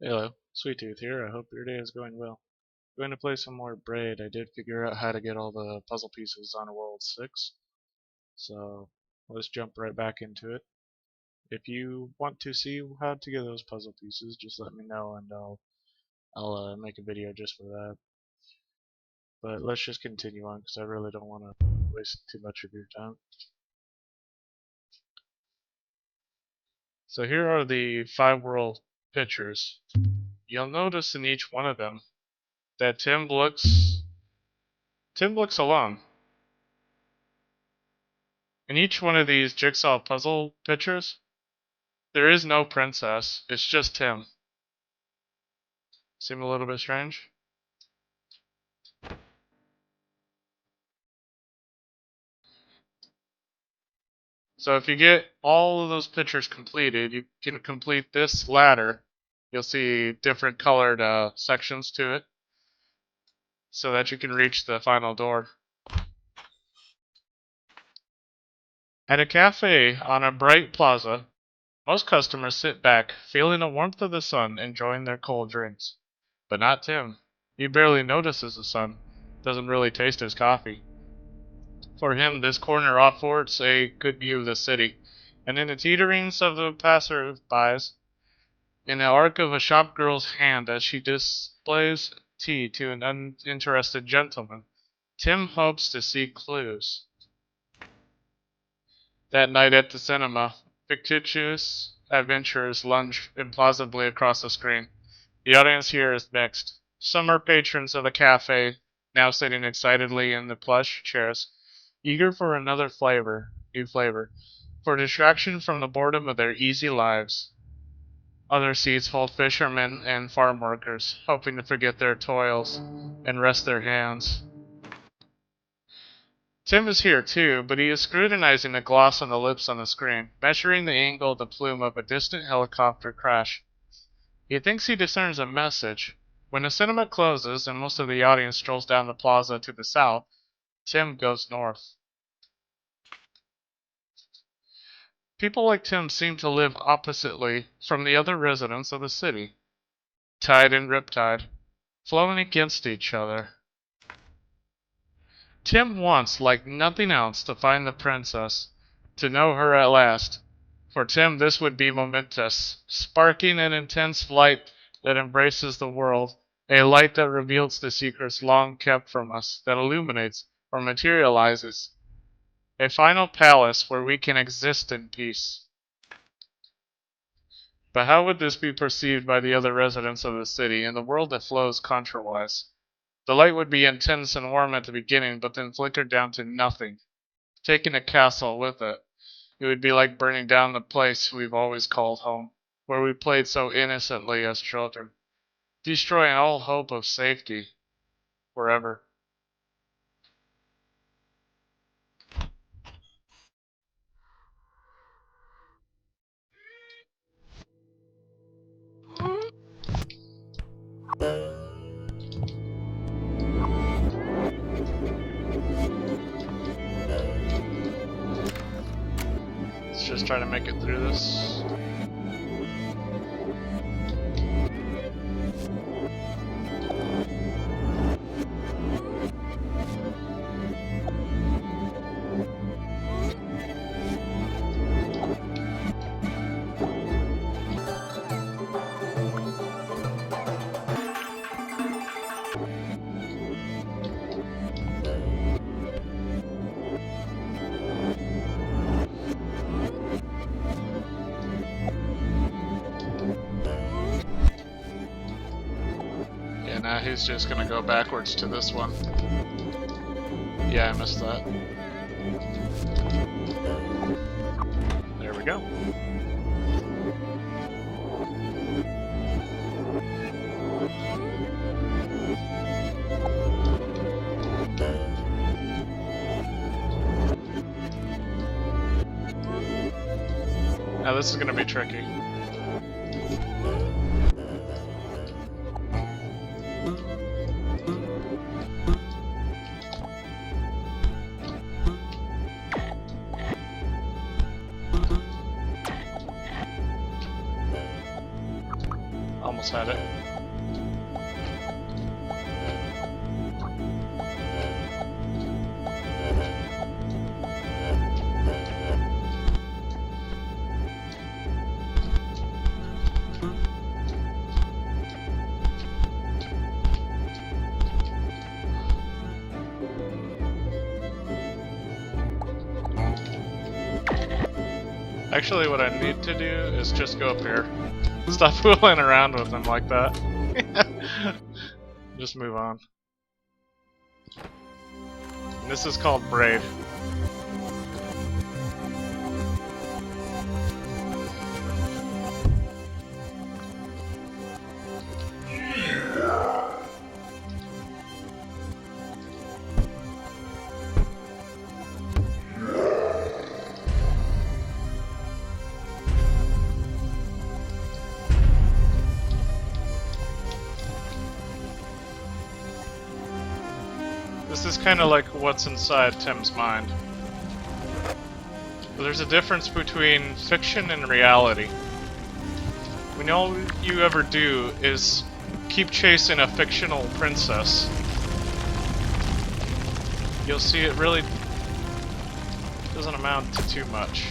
Hello, Sweet Tooth here. I hope your day is going well. Going to play some more Braid. I did figure out how to get all the puzzle pieces on World 6, so let's jump right back into it. If you want to see how to get those puzzle pieces, just let me know and I'll make a video just for that. But let's just continue on because I really don't want to waste too much of your time. So here are the 5 world pictures. You'll notice in each one of them that Tim looks alone. In each one of these jigsaw puzzle pictures, there is no princess, it's just him. Seem a little bit strange? So if you get all of those pictures completed, you can complete this ladder. You'll see different colored sections to it so that you can reach the final door. At a cafe on a bright plaza, most customers sit back, feeling the warmth of the sun, enjoying their cold drinks. But not Tim. He barely notices the sun, doesn't really taste his coffee. For him, this corner affords a good view of the city, and in the teeterings of the passers-bys, in the arc of a shop girl's hand as she displays tea to an uninterested gentleman, Tim hopes to see clues. That night at the cinema, fictitious adventurers lunge implausibly across the screen. The audience here is mixed. Some are patrons of the cafe, now sitting excitedly in the plush chairs, eager for another new flavor, for distraction from the boredom of their easy lives. Other seats hold fishermen and farm workers, hoping to forget their toils and rest their hands. Tim is here too, but he is scrutinizing the gloss on the lips on the screen, measuring the angle of the plume of a distant helicopter crash. He thinks he discerns a message. When the cinema closes and most of the audience strolls down the plaza to the south, Tim goes north. People like Tim seem to live oppositely from the other residents of the city. Tide and riptide, flowing against each other. Tim wants, like nothing else, to find the princess, to know her at last. For Tim this would be momentous, sparking an intense light that embraces the world, a light that reveals the secrets long kept from us, that illuminates or materializes. A final palace where we can exist in peace. But how would this be perceived by the other residents of the city in the world that flows contrawise? The light would be intense and warm at the beginning, but then flickered down to nothing. Taking a castle with it. It would be like burning down the place we've always called home, where we played so innocently as children, destroying all hope of safety forever. Let's just try to make it through this. Yeah, now he's just gonna go backwards to this one. Yeah, I missed that. There we go. Now this is gonna be tricky. Almost had it. Actually, what I need to do is just go up here. Stop fooling around with them like that. Just move on. And this is called Braid. This is kind of like what's inside Tim's mind. But there's a difference between fiction and reality. When all you ever do is keep chasing a fictional princess, you'll see it really doesn't amount to too much.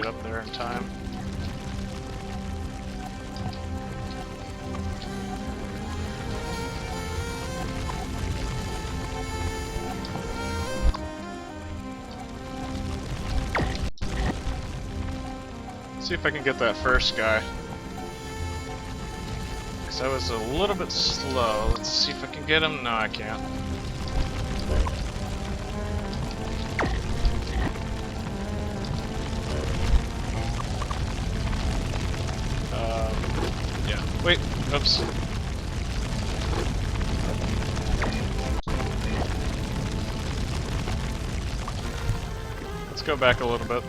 Up there in time. Let's see if I can get that first guy. Because I was a little bit slow. Let's see if I can get him. No, I can't. Wait, oops. Let's go back a little bit.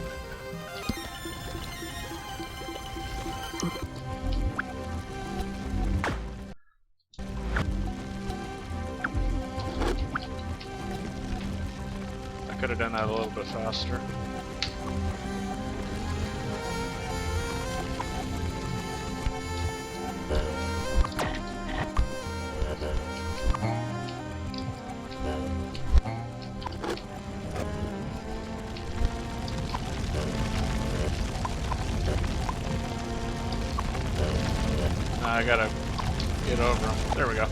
I could have done that a little bit faster. I gotta get over him. There we go.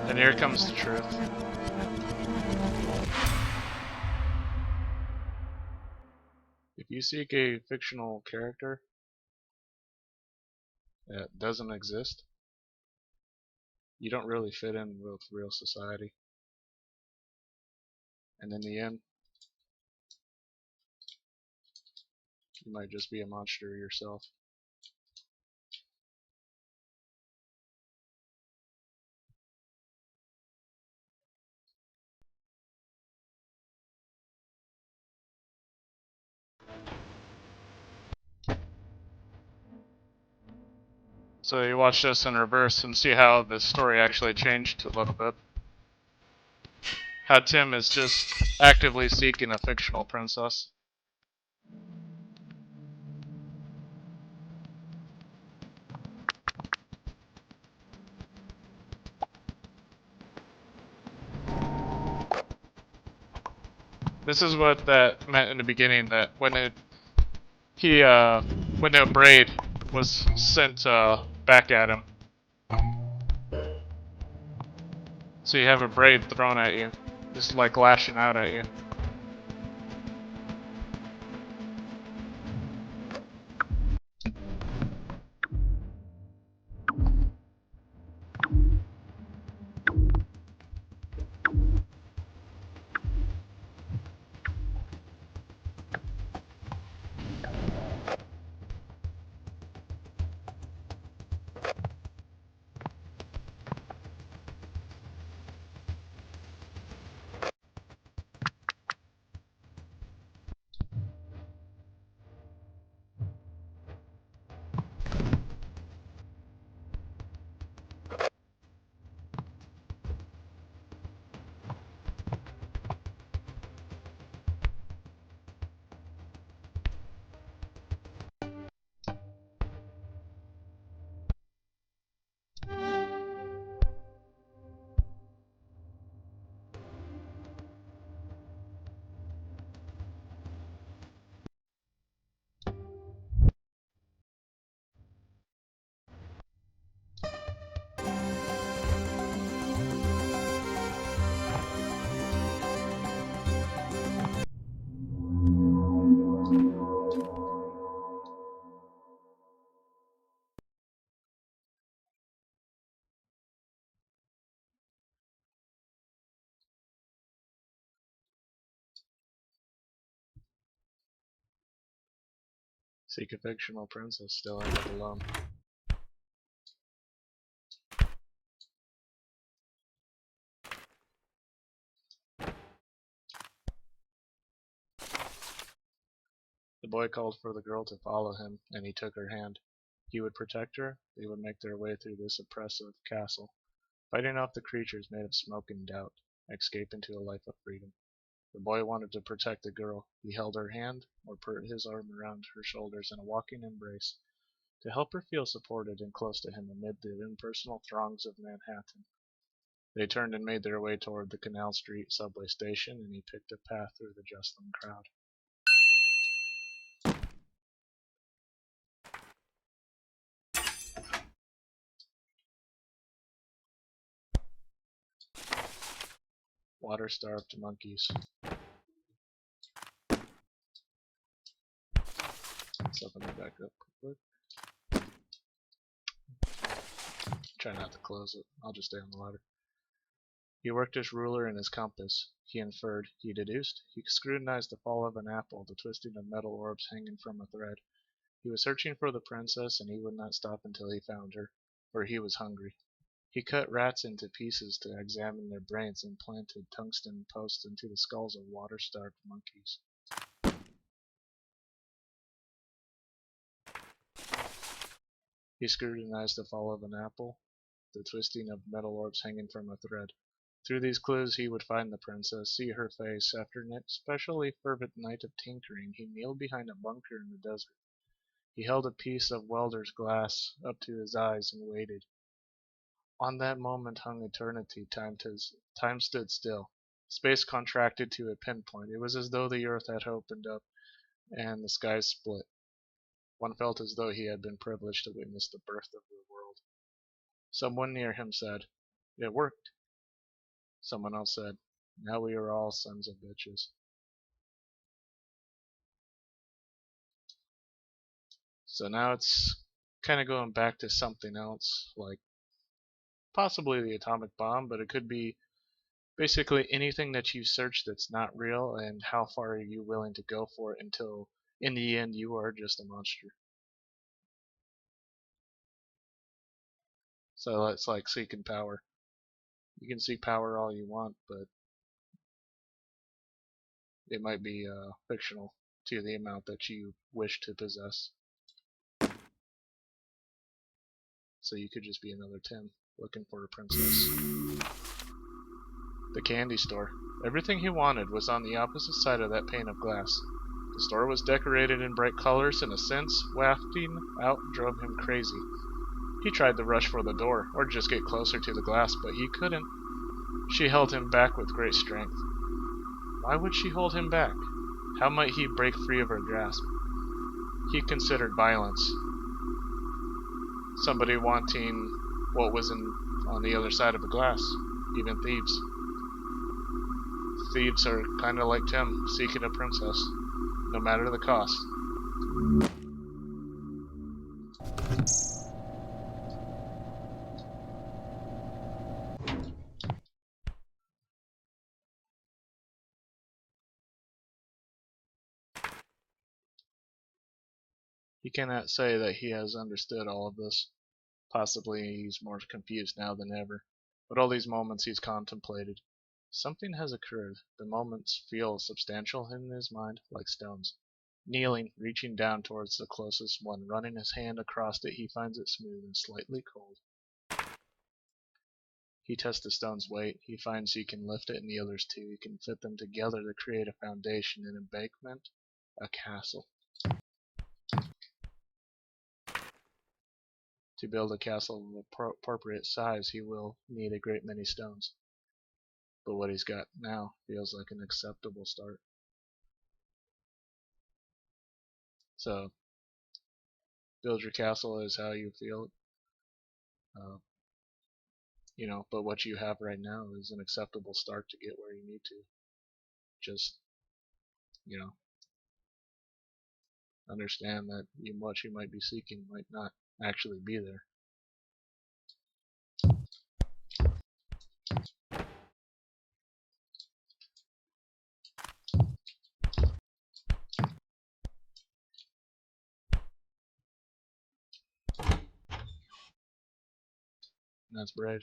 And here comes the truth. If you seek a fictional character that doesn't exist, you don't really fit in with real society. And in the end, you might just be a monster yourself. So you watch this in reverse and see how the story actually changed a little bit. How Tim is just actively seeking a fictional princess. This is what that meant in the beginning, that when the Braid was sent back at him. So you have a Braid thrown at you, just like lashing out at you. Seek a fictional princess still ended alone. The boy called for the girl to follow him, and he took her hand. He would protect her. They would make their way through this oppressive castle, fighting off the creatures made of smoke and doubt, escape into a life of freedom. The boy wanted to protect the girl. He held her hand, or put his arm around her shoulders in a walking embrace, to help her feel supported and close to him amid the impersonal throngs of Manhattan. They turned and made their way toward the Canal Street subway station, and he picked a path through the jostling crowd. Water-starved monkeys. Let's open it back up quick. Try not to close it. I'll just stay on the ladder. He worked his ruler and his compass. He inferred. He deduced. He scrutinized the fall of an apple, the twisting of metal orbs hanging from a thread. He was searching for the princess, and he would not stop until he found her, for he was hungry. He cut rats into pieces to examine their brains and planted tungsten posts into the skulls of water-starved monkeys. He scrutinized the fall of an apple, the twisting of metal orbs hanging from a thread. Through these clues he would find the princess, see her face. After an especially fervent night of tinkering, he kneeled behind a bunker in the desert. He held a piece of welder's glass up to his eyes and waited. On that moment hung eternity. Time stood still. Space contracted to a pinpoint. It was as though the earth had opened up and the skies split. One felt as though he had been privileged to witness the birth of the world. Someone near him said, "It worked." Someone else said, "Now we are all sons of bitches." So now it's kind of going back to something else, like possibly the atomic bomb, but it could be basically anything that you search that's not real, and how far are you willing to go for it until in the end you are just a monster. So it's like seeking power. You can seek power all you want, but it might be fictional to the amount that you wish to possess. So you could just be another Tim looking for a princess. The candy store. Everything he wanted was on the opposite side of that pane of glass. The store was decorated in bright colors, and a sense wafting out drove him crazy. He tried to rush for the door, or just get closer to the glass, but he couldn't. She held him back with great strength. Why would she hold him back? How might he break free of her grasp? He considered violence. Somebody wanting what was on the other side of a glass. Even thieves. Thieves are kind of like Tim, seeking a princess, no matter the cost. He cannot say that he has understood all of this. Possibly he's more confused now than ever. But all these moments he's contemplated. Something has occurred. The moments feel substantial in his mind, like stones. Kneeling, reaching down towards the closest one, running his hand across it, he finds it smooth and slightly cold. He tests the stone's weight. He finds he can lift it and the others too. He can fit them together to create a foundation, an embankment, a castle. To build a castle of appropriate size, he will need a great many stones. But what he's got now feels like an acceptable start. So, build your castle as how you feel. But what you have right now is an acceptable start to get where you need to. Just, understand that what you might be seeking might not actually be there. That's Braid.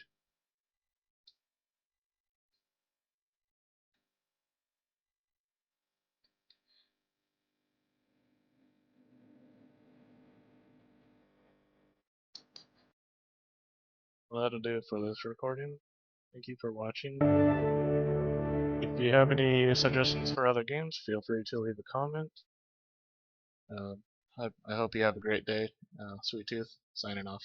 Well, that'll do it for this recording. Thank you for watching. If you have any suggestions for other games, feel free to leave a comment. I hope you have a great day. Sweet Tooth, signing off.